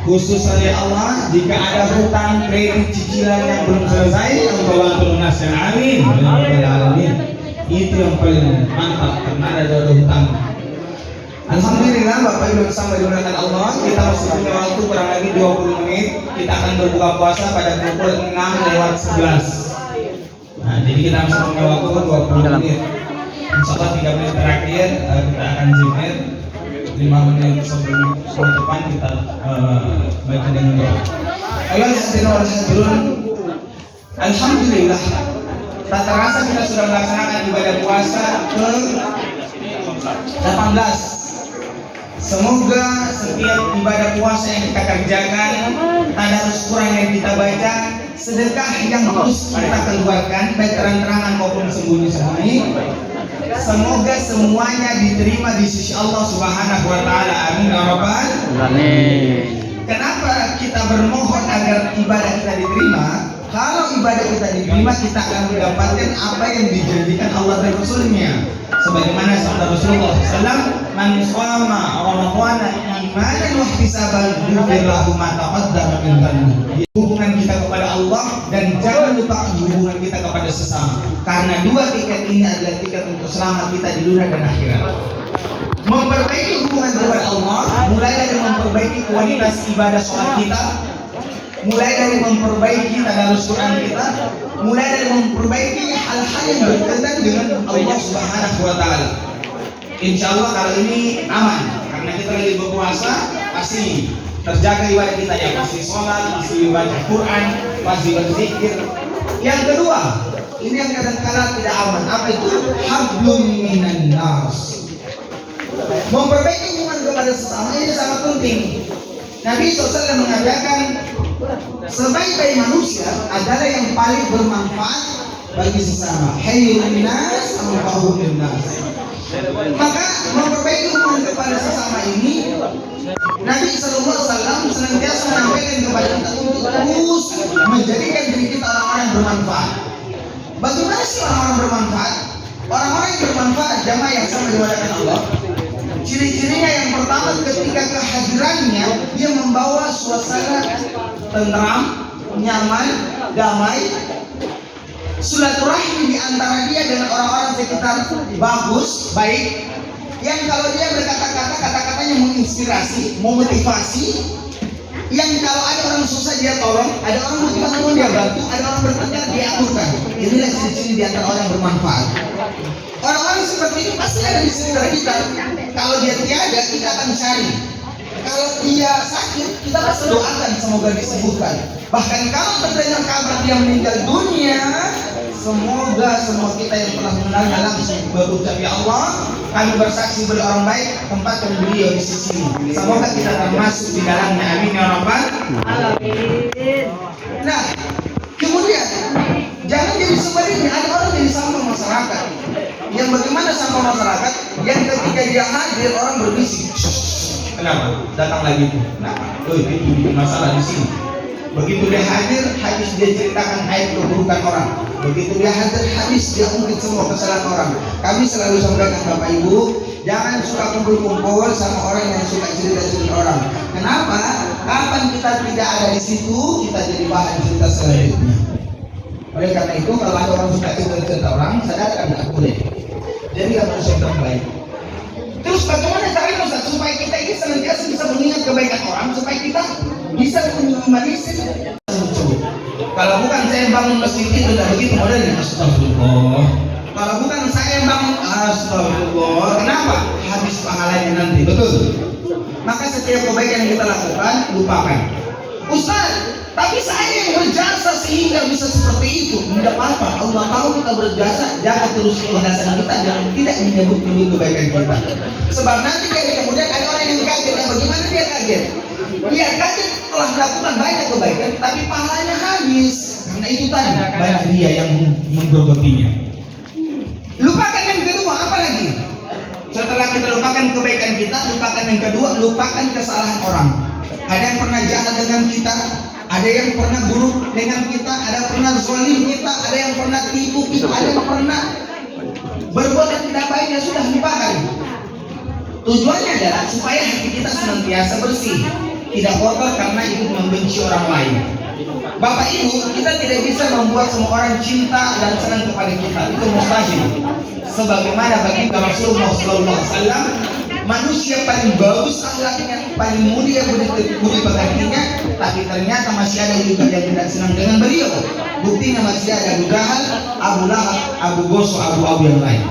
Khusus oleh Allah, jika ada hutang, kredit, cicilan yang belum selesai, Engkau bantu lunaskan. Amin. Amin. Itu yang paling mantap karena ada hutang. Alhamdulillah Bapak Ibu bersama dimuliakan Allah, kita masih punya waktu kurang lagi 20 menit. Kita akan berbuka puasa pada pukul 6:11. Nah, jadi kita masih punya waktu 20 menit. Insyaallah 3 menit terakhir kita akan zikir. 5 menit sebelum depan kita baca dengan doa. Alhamdulillah, tak terasa kita sudah melaksanakan ibadah puasa ke 18. Semoga setiap ibadah puasa yang kita kerjakan, tadarus Quran yang kita baca, sedekah yang terus kita keluarkan baik terang-terangan maupun sembunyi-sembunyi, semoga semuanya diterima di sisi Allah Subhanahu wa taala. Amin ya rabbal alamin. Kenapa kita bermohon agar ibadah kita diterima? Kalau ibadah kita diterima, kita akan mendapatkan apa yang dijanjikan Allah dan Rasulnya. Sebagaimana sabda Rasulullah SAW, "Man shoma Ramadhana imanan wa ihtisaban ghufira lahu ma taqaddama min dhanbihi." Hubungan kita kepada Allah dan jangan lupa hubungan kita kepada sesama. Karena dua tiket ini adalah tiket untuk selamat kita di dunia dan akhirat. Memperbaiki hubungan kepada Allah mulai dari memperbaiki kualitas ibadah sholat kita, mulai dari memperbaiki tadarus Quran kita, mulai dari memperbaiki hal-hal yang berkaitan dengan Allah Subhanahu wa taala. Insyaallah kali ini aman karena kita lagi berpuasa, pasti terjaga ibadah kita ya, masih sholat, masih baca Quran, masih berzikir. Yang kedua, ini yang kadang-kadang tidak aman, apa itu? Hablum minan nas. Memperbaiki hubungan kepada sesama ini sangat penting. Nabi SAW mengatakan sebaik-baik manusia adalah yang paling bermanfaat bagi sesama. Hayyun nas anfa'uhum linnas. Maka memperbaiki hubungan kepada sesama ini, Nabi SAW senantiasa menyampaikan kepada kita untuk terus menjadikan diri kita orang-orang yang bermanfaat. Bagaimana sih orang-orang bermanfaat? Orang-orang yang bermanfaat jamaah yang sama dimuliakan Allah. Ciri-cirinya yang pertama, ketika kehadirannya dia membawa suasana tenteram, nyaman, damai, silaturahmi di antara dia dengan orang-orang sekitar bagus, baik. Yang kalau dia berkata-kata, kata-katanya menginspirasi, memotivasi. Yang kalau ada orang susah dia tolong, ada orang butuh bantuan dia bantu, ada orang bertengkar dia aturkan. Inilah ciri-ciri di antara orang yang bermanfaat. Orang-orang seperti ini pasti ada di sekitar kita. Kalau dia tiada, kita akan cari. Kalau dia sakit, kita pasti doakan semoga disembuhkan. Bahkan kalau terdengar kabar dia meninggal dunia, semoga semua kita yang telah mengenalnya langsung berucap, ya Allah, kami bersaksi beliau orang baik, tempatkan beliau di sisi. Semoga kita termasuk di dalamnya. Amin ya rabbal alamin. Nah, kemudian jangan jadi sebaliknya, ada orang jadi sampah masyarakat. Yang bagaimana sampah masyarakat? Yang ketika dia hadir orang berbisik. Kenapa? Datang lagi tuh. Nah, itu masalah di sini. Begitu dia hadir, habis dia ceritakan aib keburukan orang. Begitu dia hadir, habis dia ungkit semua kesalahan orang. Kami selalu sampaikan Bapak Ibu, jangan suka kumpul-kumpul sama orang yang suka cerita-cerita orang. Kenapa? Kapan kita tidak ada di situ, kita jadi bahan cerita selanjutnya. Oleh karena itu, kalau ada orang suka cerita-cerita orang, sadarkan tidak boleh. Jadi harus yang terbaik. Terus bagaimana caranya Ustaz supaya kita ini senantiasa bisa mengingat kebaikan orang, supaya kita bisa meminimalisir. Kalau bukan saya bangun masjid itu tidak begitu modelnya, astagfirullah. Kalau bukan saya bangun, astagfirullah. Kenapa? Habis pahalanya nanti, betul. Maka setiap kebaikan yang kita lakukan, lupakan. Ustaz, tapi saya yang berjasa sehingga bisa seperti itu. Tidak apa-apa, Allah tahu kita berjasa, jaga terus keikhlasan kita dan tidak menyebut-nyebut kebaikan kita. Sebab nanti kemudian ada orang yang kaget. Nah, bagaimana dia kaget? Dia kaget telah melakukan banyak kebaikan, tapi pahalanya habis. Karena itu tadi banyak dia yang menggerogotnya. Lupakan yang kedua, apa lagi? Setelah kita lupakan kebaikan kita, lupakan yang kedua, lupakan kesalahan orang. Ada yang pernah jahat dengan kita, ada yang pernah buruk dengan kita, ada yang pernah zalim kita, ada yang pernah tipu kita, ada yang pernah berbuat yang tidak baik, ya sudah lupakan. Tujuannya adalah supaya hati kita senantiasa bersih. tidak kotor karena ikut membenci orang lain. Bapak Ibu, kita tidak bisa membuat semua orang cinta dan senang kepada kita, itu mustahil. Sebagaimana baginda Rasulullah SAW, manusia paling bagus akhlaknya, paling mulia budi pekertinya, tapi ternyata masih ada juga yang tidak senang dengan beliau. Buktinya masih ada Abu Jahal, Abu Lahab, Abu Goso, Abu yang lain.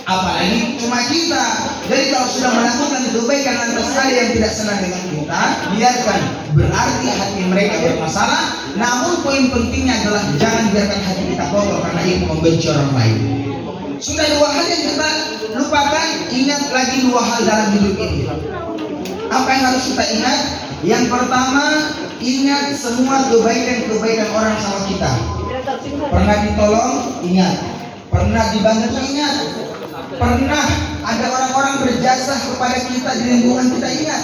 Apalagi cuma kita. Jadi kalau sudah melakukan kebaikan lantas ada yang tidak senang dengan kita, biarkan. Berarti hati mereka bermasalah. Namun poin pentingnya adalah jangan biarkan hati kita kotor karena itu membenci orang lain. Sudah dua hal yang kita lupakan, ingat lagi dua hal dalam hidup ini. Apa yang harus kita ingat? Yang pertama, ingat semua kebaikan-kebaikan orang sama kita. Pernah ditolong, ingat. Pernah dibantu, ingat. Pernah ada orang-orang berjasa kepada kita di lingkungan kita, ingat.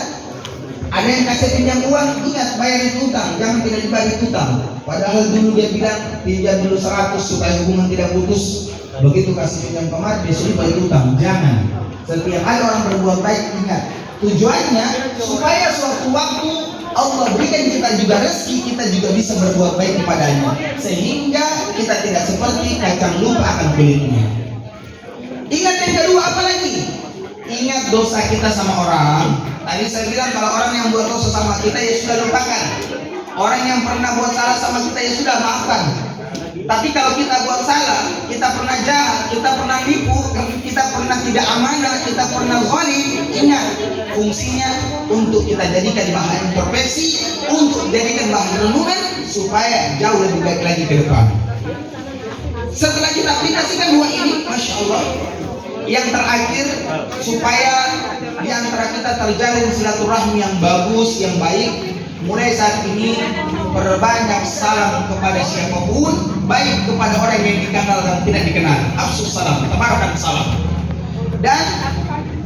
Ada yang kasih pinjam uang, ingat bayar itu utang, jangan tidak dibagi utang. Padahal dulu dia bilang pinjam dulu 100 supaya hubungan tidak putus. Begitu kasih pinjam kemarin besok bayar utang, jangan. Setiap ada orang berbuat baik, ingat. Tujuannya supaya suatu waktu Allah berikan kita juga rezeki, kita juga bisa berbuat baik kepadanya, sehingga kita tidak seperti kacang lupa akan kulitnya. Ingat yang kedua apa lagi? Ingat dosa kita sama orang. Tadi saya bilang kalau orang yang buat dosa sama kita ya sudah lupakan. Orang yang pernah buat salah sama kita ya sudah maafkan. Tapi kalau kita buat salah, kita pernah jahat, kita pernah nipu, kita pernah tidak amanah, kita pernah zalim, ingat fungsinya untuk kita jadikan bahan introspeksi, untuk jadikan bahan renungan supaya jauh lebih baik lagi ke depan. Setelah kita aplikasikan dua ini, Masya Allah, yang terakhir supaya di antara kita terjalin silaturahmi yang bagus, yang baik. Mulai saat ini perbanyak salam kepada siapapun, baik kepada orang yang dikenal dan tidak dikenal. Afsus salam, tebarkan salam. Dan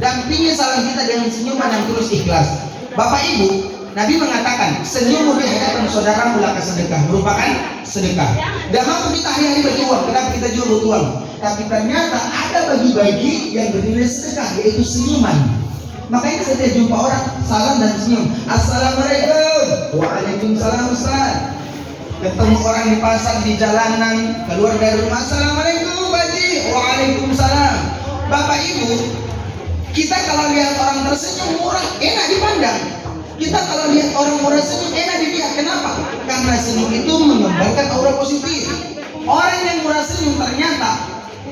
dampingi salam kita dengan senyuman yang tulus ikhlas. Bapak Ibu, Nabi mengatakan senyum di hadapan saudara mulakan sedekah, merupakan sedekah. Dan mampu kita hari-hari berjuang, kenapa kita juga berjuang? Tapi ternyata ada bagi-bagi yang bernilai sedekah, yaitu senyuman. Makanya setiap jumpa orang salam dan senyum. Assalamualaikum. Waalaikumsalam Ustaz. Ketemu orang di pasar, di jalanan, keluar dari rumah, Assalamualaikum Pak Haji. Waalaikumsalam. Bapak Ibu, kita kalau lihat orang tersenyum murah, enak dipandang. Kita kalau lihat orang murah senyum, enak dilihat. Kenapa? Karena senyum itu mengembangkan aura positif. Orang yang murah senyum ternyata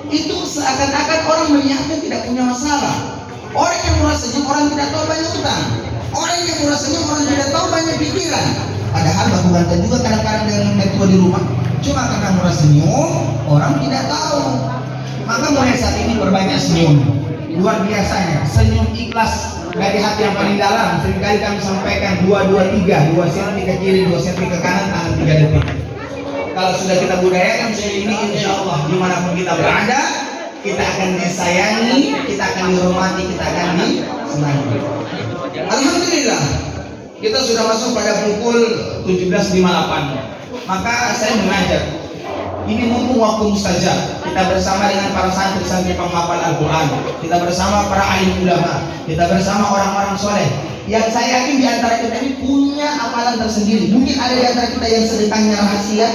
itu seakan-akan orang melihatnya tidak punya masalah. Orang yang murah senyum, orang tidak tahu banyak utang. Orang yang murah senyum, orang tidak tahu banyak pikiran. Padahal baku ganteng juga kadang-kadang dengan mertua di rumah. Cuma karena murah senyum, orang tidak tahu. Maka mulai saat ini berbanyak senyum. Luar biasanya, senyum ikhlas dari hati yang paling dalam. Seringkali kami sampaikan 2-2-3, 2 senti ke kiri, 2 senti ke kanan, tahan 3 detik. Kalau sudah kita budayakan senyum ini, insya Allah dimanapun kita berada, kita akan disayangi, kita akan dihormati, kita akan disenangi. Alhamdulillah, kita sudah masuk pada pukul 17.58. Maka saya mengajak, ini mumpung waktu mustajab, kita bersama dengan para santri-santri penghafal Al-Quran, kita bersama para alim ulama, kita bersama orang-orang soleh. Yang saya yakin di antara kita ini punya amalan tersendiri. Mungkin ada di antara kita yang sedekahnya rahasia,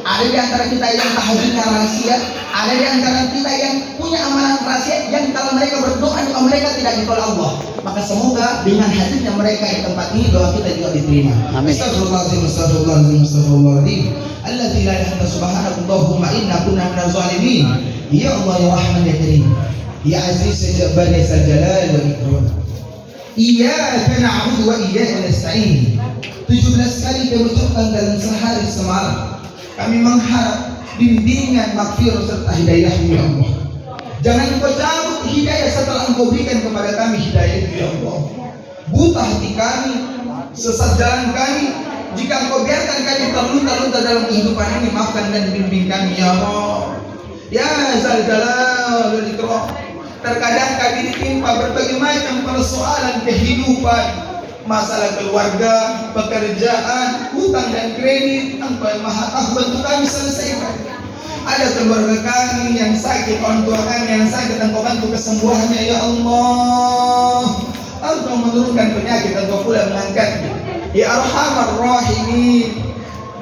ada di antara kita yang tahajudnya rahasia, ada di antara kita yang punya amalan rahasia yang kalau mereka berdoa, doa mereka tidak ditolak Allah. Maka semoga dengan hadirnya mereka di tempat ini, doa kita juga diterima. Amin. Astagfirullahaladzim, astagfirullahaladzim, astagfirullahaladzim. Alladzi la ilaha illa subhanaka Allahumma inna kunna minaz zalimin. Ya Allah ya Rahman ya Karim, ya Aziz ya Jabbar ya Zal Jalal wal Ikram. Iyyaka na'budu wa iyyaka nasta'in. 17 kali kami ucapkan dalam sehari semalam. Kami mengharap bimbingan, maghfirah serta hidayah ya Allah. Jangan Engkau cabut hidayah setelah Engkau berikan kepada kami hidayah ya Allah. Buta hati kami, sesat jalan kami. Jika Engkau biarkan kami terlunta-lunta dalam kehidupan ini, maafkan dan bimbing kami ya Allah. Ya Zal Jalal wal Ikram. Terkadang kami ditimpa berbagai macam persoalan kehidupan, masalah keluarga, pekerjaan, hutang dan kredit. Engkau yang Maha Tahu, bantu kami selesaikan. Ada keluarga kami yang sakit, orang tua kami yang sakit, Engkau bantu kesembuhannya ya Allah. Engkau menurunkan penyakit, Engkau pula mengangkatnya. Ya Arhamar Rahimin.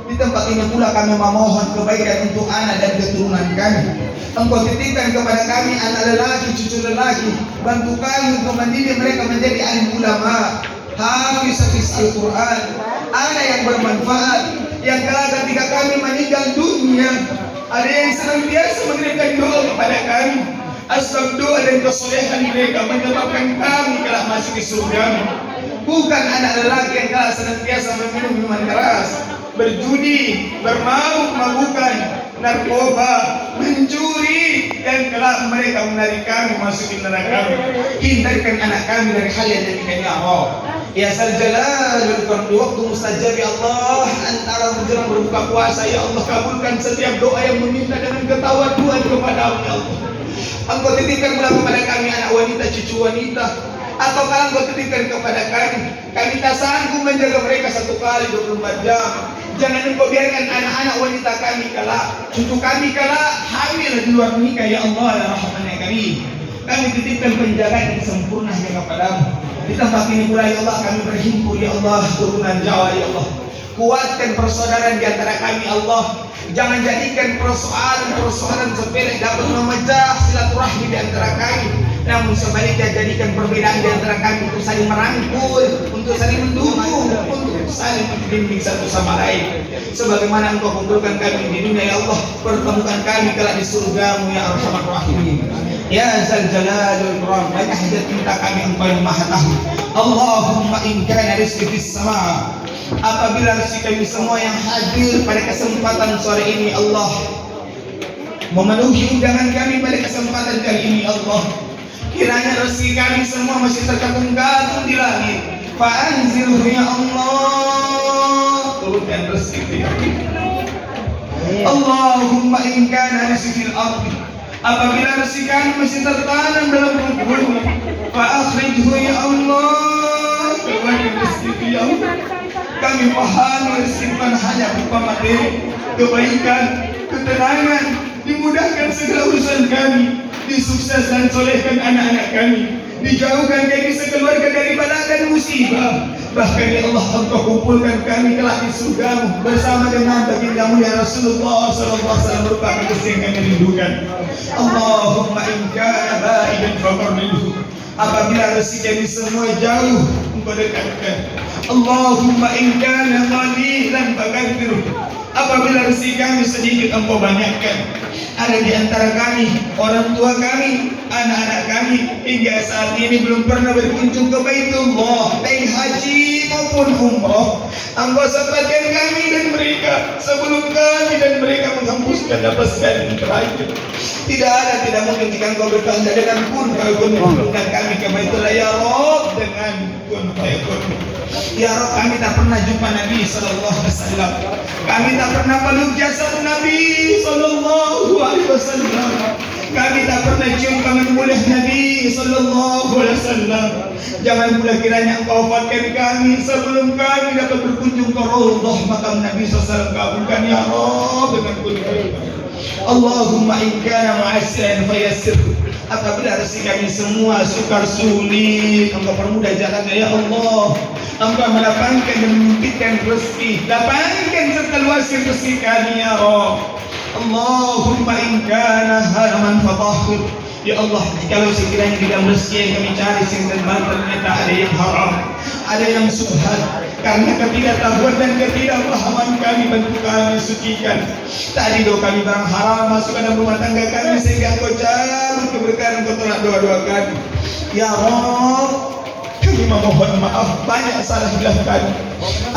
Di tempat ini pula kami memohon kebaikan untuk anak dan keturunan kami. Engkau titipkan kepada kami anak lelaki, cucu lelaki. Bantu kami untuk mendidik mereka menjadi alim ulama, hafiz Al-Quran, anak yang bermanfaat, yang kelak ketika kami meninggal dunia, ada yang senantiasa mengirimkan doa kepada kami. Asbab doa dan kesolehan mereka menyebabkan kami kelak masuk ke surga. Bukan anak lelaki yang kelak senantiasa meminum minuman keras, berjudi, bermabuk-mabukan, narkoba, mencuri, dan kelak mereka menarik kami masuk ke neraka. Hindarkan anak kami dari hal yang demikian ya Allah. Ya Zal Jalal wal Ikram, di waktu mustajab ya Allah, antara menjelang berbuka puasa ya Allah, kabulkan setiap doa yang meminta dengan ketawaduan kepada-Mu ya Allah. Engkau titipkan pula kepada kami anak wanita, cucu wanita, atau kalau Engkau titipkan kepada kami tak sanggup menjaga mereka 1 kali 24 jam. Jangan Engkau biarkan anak-anak wanita kami kelak, cucu kami kelak hamil di luar nikah ya Allah ya Rahman ya Karim. Kami titipkan penjagaan yang sempurna ya kepada-Mu. Di tempat ini pula ya Allah kami berhimpun ya Allah, turunan Jawa ya Allah. Kuatkan persaudaraan di antara kami Allah. Jangan jadikan persoalan sepele dapat memecah silaturahmi di antara kami. Namun sebaliknya jadikan perbedaan di antara kami untuk saling merangkul, untuk saling mendukung, untuk saling membimbing satu sama lain. Sebagaimana Engkau kumpulkan kami di dunia ya Allah, pertemukan kami kelak di surga-Mu ya Arhamar Rahimin. Ya Zal Jalal wal Ikram, banyak hajat minta kami Engkau yang Maha Tahu. Allahumma in kana rizqi fis sama. Apabila rezeki kami semua yang hadir pada kesempatan sore ini Allah, memenuhi undangan kami pada kesempatan kali ini Allah, kiranya rezeki kami semua masih terkatung-katung di langit. Fa'anzilhu ya Allah, turunkan rezeki kami. Allahumma in kana rizqi fil ardi, apabila rezeki kami masih tertanam dalam perut bumi, fa'akhrijhu ya Allah, keluarkan rezeki ya Allah. Kami paham rezeki bukan hanya berupa materi, kebaikan, ketenangan, dimudahkan segala urusan kami, disukseskan solehkan anak-anak kami, dijauhkan dari sekeluarga dari bala dan musibah. Bahkan ya Allah Engkau kumpulkan kami kelak di surga-Mu bersama dengan baginda-Mu ya Rasulullah sallallahu alaihi wasallam, merupakan rezeki yang kami rindukan. Allahumma in kana ba'idan faqarribhu, apabila rezeki kami semua jauh Engkau dekatkan. Allahumma in kana qalilan faqaddirhu, apabila rezeki kami sedikit Engkau banyakkan. Ada di antara kami, orang tua kami, anak-anak kami hingga saat ini belum pernah berkunjung ke Baitullah, baik haji maupun umrah. Engkau sempatkan kami dan mereka sebelum kami dan mereka menghembuskan nafas kami terakhir. Tidak mungkin jika Engkau berkehendak dengan kun fayakun menghubungkan kami ke Baitullah ya Rabb dengan kun fayakun. Ya Rabb, kami tak pernah jumpa Nabi sallallahu alaihi wasallam. Kami tak pernah peluk jasad Nabi sallallahu alaihi wasallam. Kami tak pernah cium tangan mulia Nabi sallallahu alaihi wasallam. Jangan pula kiranya Engkau wafatkan kami sebelum kami dapat berkunjung ke raudhah makam Nabi sallallahu alaihi wasallam. Kabulkan ya Rabb dengan kun fayakun. Allahumma in kana mu'assiran fayassir, apabila rezeki kami semua sukar sulit Engkau permudah jalannya ya Allah. Engkau melapangkan dan menyempitkan rezeki, lapangkan serta luaskan rezeki kami ya Rabb. Allahumma in kana haraman fatahhir, ya Allah, jikalau sekiranya di dalam rezeki yang kami cari ternyata ada yang haram, ada yang subhat, karena ketidaktahuan dan ketidakpahaman kami, bantu kami sucikan. Tadi doa kami barang haram masuk ke dalam rumah tangga kami sehingga Engkau cabut keberkahan, Engkau tolak doa-doa kami ya Rabb. Kami memohon maaf banyak salah dilakukan.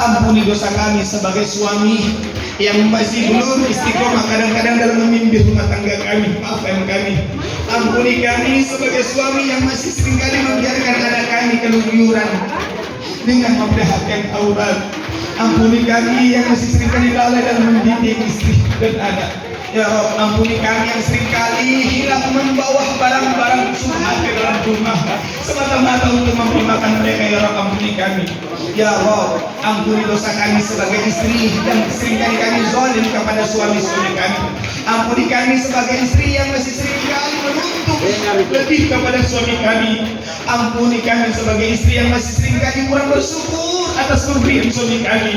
Ampuni dosa kami sebagai suami yang masih belum istiqomah kadang-kadang dalam memimpin rumah tangga kami. Maafkan kami. Ampuni kami sebagai suami yang masih seringkali membiarkan anak kami keluyuran dengan memperlihatkan aurat. Ampuni kami yang masih seringkali lalai dalam mendidik istri dan anak. Ya Rabb, ampuni kami yang seringkali hilang membawa barang-barang subhat ke dalam rumah semata-mata untuk memberi makan mereka. Ya Rabb, ampuni kami. Ya Rabb, ampuni dosa kami sebagai istri dan seringkali kami zalim kepada suami-suami kami. Ampuni kami sebagai istri yang masih seringkali menuntut lebih kepada suami kami. Ampuni kami sebagai istri yang masih seringkali kurang bersyukur atas pemberian suami kami.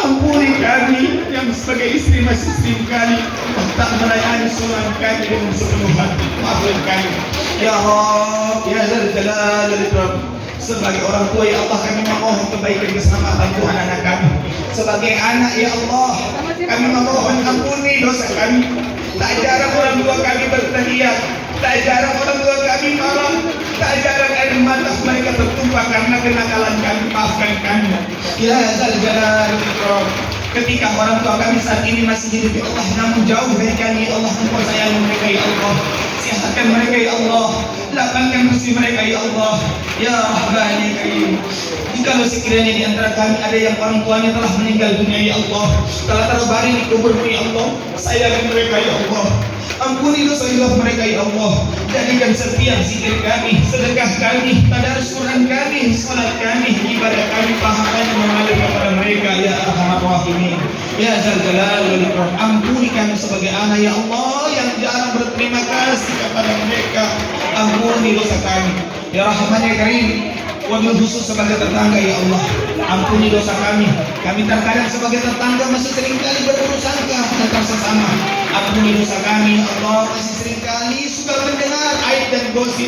Ampuni kami yang sebagai istri masih istri kami tak melayani suami kami dengan sepenuh hati. Maafkan kami ya Allah, ya Dzal Jalal wal Ikram. Sebagai orang tua ya Allah, kami memohon kebaikan keselamatan Tuhan anak kami. Sebagai anak ya Allah, kami memohon ampuni dosa kami. Tak jarang orang tua kami berteriak, tak jarang orang tua kami marah, tak jarang air mata mereka tertumpah karena kenakalan kami. Maafkan kami ya Dzal Jalal wal Ikram. Ketika orang tua kami saat ini masih hidup ya Allah, namun jauh dari kami ya Allah, Engkau sayang mereka ya Allah. Sehatkan mereka ya Allah, lapangkan rezeki mereka ya Allah, ya Rahman ya Karim. Jikalau sekiranya di antara kami ada yang orang tuanya telah meninggal dunia ya Allah, telah terbaring di kuburmu ya Allah, sayangi mereka ya Allah. Ampuni dosa-dosa mereka ya Allah. Jadikan setiap zikir kami, sedekah kami, tadarus Quran kami, salat kami, ibadah kami, pahalanya mengalir kepada mereka ya Arhamar Rahimin. Ya Dzal Jalal wal Ikram. Ampuni kami sebagai anak ya Allah yang jarang berterima kasih kepada mereka. Ampuni dosa kami ya Rahman ya Karim. Wabil khusus sebagai tetangga ya Allah, ampuni dosa kami. Kami terkadang sebagai tetangga masih seringkali berburuk sangka tentang sesama. Ampuni dosa kami ya Allah, masih seringkali suka mendengar aib dan gosip.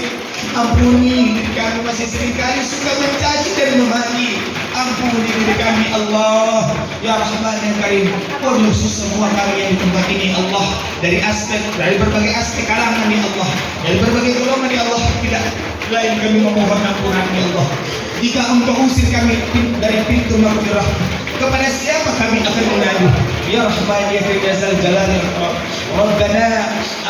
Ampuni diri kami, masih seringkali suka mencaci dan memaki. Ampuni diri kami Allah ya Rahman ya Karim. Wabil khusus semua kami yang di tempat ini Allah, dari berbagai aspek kalangan ya Allah, dari berbagai golongan ya Allah, tidak lain kami memohon ampunan ya Allah. Jika Engkau usir kami dari pintu maghfirah, kepada siapa kami akan mengadu? Ya Rahman ya Karim ya Dzal Jalal wal Ikram. Rabbana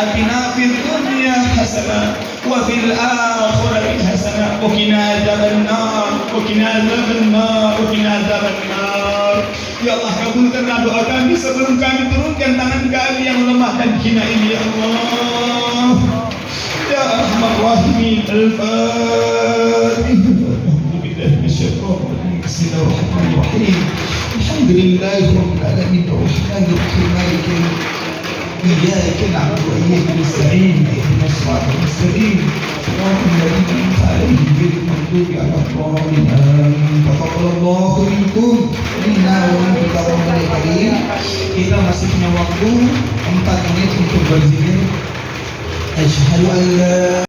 atina fid dunya hasanah wa fil akhirati hasanah wa qina adzabannar wa qina adzabannar wa qina adzabannar. Ya Allah, kabulkanlah doa kami sebelum kami turunkan tangan kami yang lemah dan hina ini ya Allah. يا أرحم الراحمين. الفاتحة. أعوذ بالله من الشيطان الرجيم. بسم الله الرحمن الرحيم. الحمد لله رب العالمين الرحمن الرحيم مالك يوم الدين. إياك نعبد وإياك نستعين. اهدنا الصراط المستقيم صراط الذين أنعمت عليهم غير المغضوب عليهم ولا الضالين. تقبل الله منكم إنا ومنكم تقبل الكريم. Kita masih punya waktu 4 menit untuk berzikir. أشهد أن لا